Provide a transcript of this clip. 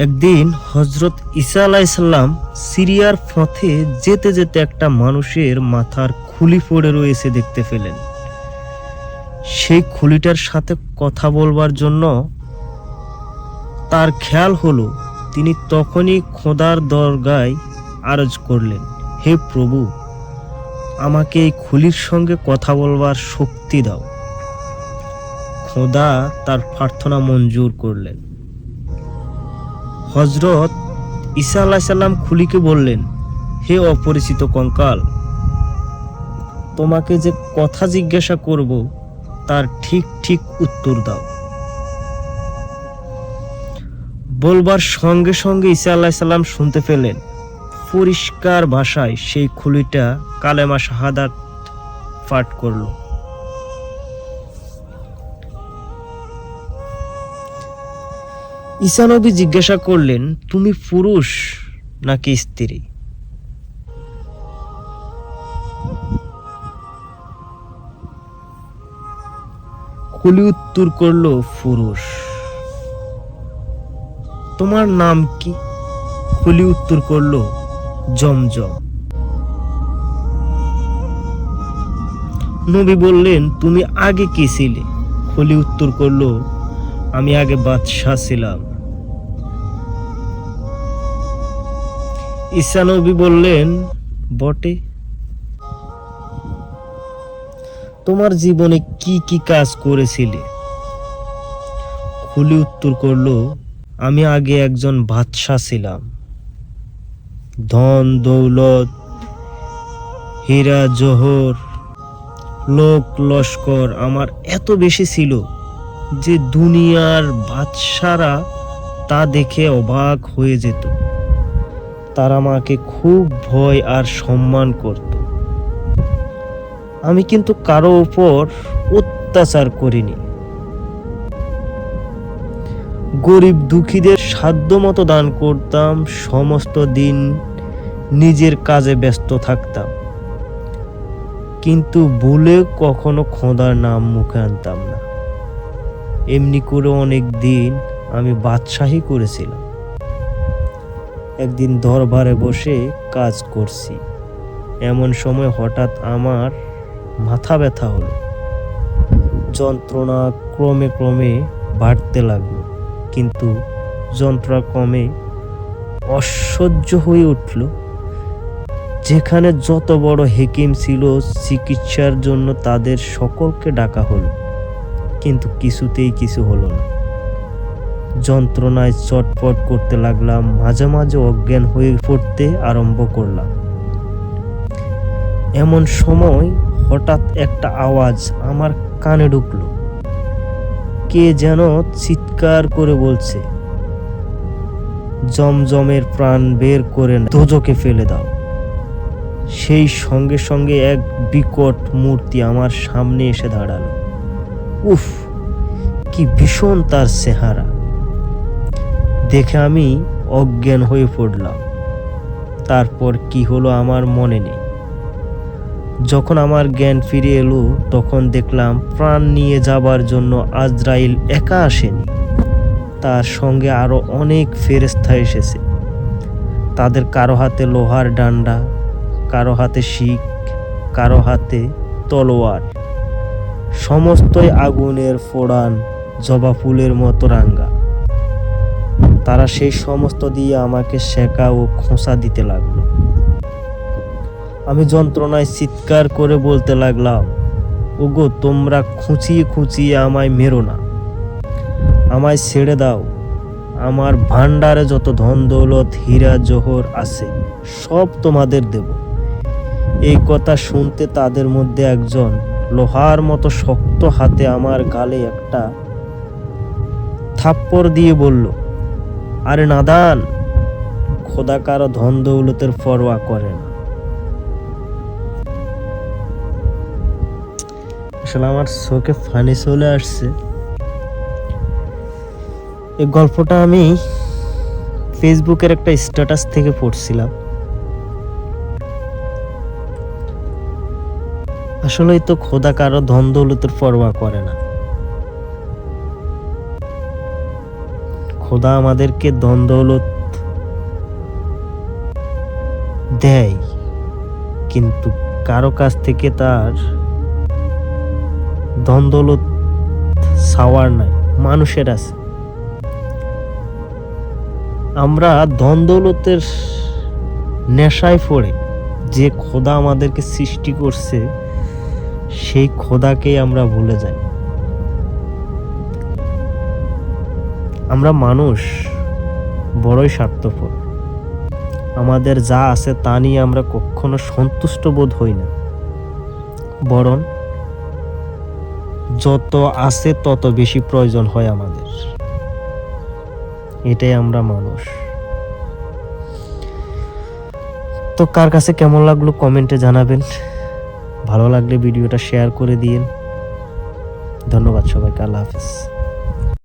একদিন হযরত ঈসা আলাইহিসসালাম সিরিয়ার পথে যেতে যেতে একটা মানুষের মাথার খুলি পড়ে রয়েছে দেখতে পেলেন। সেই খুলিটার সাথে কথা বলবার জন্য তার খেয়াল হলো। তিনি তখনই খোদার দরগায় আরজ করলেন, হে প্রভু, আমাকে এই খুলির সঙ্গে কথা বলবার শক্তি দাও। খোদা তার প্রার্থনা মঞ্জুর করলেন। হযরত ঈসা আলাইহিসসালাম খুলিকে বললেন, হে অপরিচিত কঙ্কাল, তোমাকে যে কথা জিজ্ঞাসা করব তার ঠিক ঠিক উত্তর দাও। বলবার সঙ্গে সঙ্গে ঈসা আলাইহিসসালাম শুনতে পেলেন পরিষ্কার ভাষায় সেই খুলিটা কালেমা শাহাদাত পাঠ করল। ঈসা নবী জিজ্ঞাসা করলেন, তুমি পুরুষ নাকি স্ত্রী? খুলি উত্তর করল, পুরুষ। তোমার নাম কি? খুলি উত্তর করল, জমজম। নবী বললেন, তুমি আগে কি ছিলে? খুলি উত্তর করল, আমি আগে বাদশাহ ছিলাম। ঈসা নবী বললেন, বটে। তোমার জীবনে কি কি কাজ করেছিলে? খুলি উত্তর করল, আমি আগে একজন বাদশাহ ছিলাম। ধন দৌলত, হীরা জহর, লোক লস্কর আমার এত বেশি ছিল যে দুনিয়ার বাদশারা তা দেখে অবাক হয়ে যেত। তারা আমাকে খুব ভয় আর সম্মান করত। আমি কিন্তু কারো উপর অত্যাচার করিনি। গরিব দুঃখীদের সাধ্যমতো দান করতাম। সমস্ত দিন নিজের কাজে ব্যস্ত থাকতাম, কিন্তু ভুলে কখনো খোদার নাম মুখে আনতাম না। এমনি করে অনেক দিন আমি বাদশাহী করেছিলাম। একদিন দরবারে বসে কাজ করছি, এমন সময় হঠাৎ আমার মাথা ব্যথা হলো। যন্ত্রণা ক্রমে ক্রমে বাড়তে লাগলো, কিন্তু যন্ত্রণা ক্রমে অসহ্য হয়ে উঠল। যেখানে যত বড় হেকিম ছিল, চিকিৎসার জন্য তাদের সকলকে ডাকা হলো, কিন্তু কিছুতেই কিছু হলো না। যন্ত্রণায় চটপট করতে লাগলাম, মাঝে মাঝে অজ্ঞান হয়ে পড়তে আরম্ভ করলাম। এমন সময় হঠাৎ একটা আওয়াজ আমার কানে ঢুকলো। কে যেন চিৎকার করে বলছে, জমজমের প্রাণ বের করে দোজখে ফেলে দাও। সেই সঙ্গে সঙ্গে এক বিকট মূর্তি আমার সামনে এসে দাঁড়ালো। উফ, কি ভীষণ তার চেহারা! দেখে আমি অজ্ঞান হয়ে পড়লাম। তারপর কি হলো আমার মনে নেই। যখন আমার জ্ঞান ফিরে এলো, তখন দেখলাম প্রাণ নিয়ে যাবার জন্য আজরাইল একা আসেনি, তার সঙ্গে আরো অনেক ফেরেশতা এসেছে। তাদের কারো হাতে লোহার ডান্ডা, কারো হাতে শিক, কারো হাতে তলোয়ার। সমস্তই আগুনের ফোড়ান, জবা ফুলের মতো রাঙ্গা। তারা সেই সমস্ত দিয়ে আমাকে সেকা ও খোঁচা দিতে লাগলো। আমি যন্ত্রণায় চিৎকার করে বলতে লাগলাম, ওগো, তোমরা খুঁচিয়ে খুঁচিয়ে আমায় মেরো না, আমায় ছেড়ে দাও। আমার ভান্ডারে যত ধন দৌলত হীরা জহর আছে সব তোমাদের দেব। এই কথা শুনতে তাদের মধ্যে একজন লোহার মতো শক্ত হাতে আমার গালে একটা থাপ্পড় দিয়ে বলল, আরে নাদান, খোদা কারো ধন দৌলতের পরোয়া করে না। আসলে আমার চোখে পানি চলে আসছে। এই গল্পটা আমি ফেসবুকের একটা স্ট্যাটাস থেকে পড়ছিলাম। আসলেই তো খোদা কারো ধন দৌলতের পরোয়া করে না। খোদা আমাদেরকে ধন দৌলত দেয়, কিন্তু কারো কাছ থেকে তার ধন দৌলত চাওয়ার নাই, মানুষের আছে। আমরা ধন দৌলতের নেশায় পড়ে যে খোদা আমাদেরকে সৃষ্টি করছে সেই খোদাকে আমরা ভুলে যাই। আমরা মানুষ বড়ই স্বার্থপর। আমাদের যা আছে তা নিয়ে আমরা কখনো সন্তুষ্ট বোধ হই না, বরং যত আছে তত বেশি প্রয়োজন হয় আমাদের। এটাই আমরা মানুষ। তো কার কাছে কেমন লাগলো কমেন্টে জানাবেন। ভালো লাগলে ভিডিওটা শেয়ার করে দিন। ধন্যবাদ সবাইকে। আল্লাহ হাফেজ।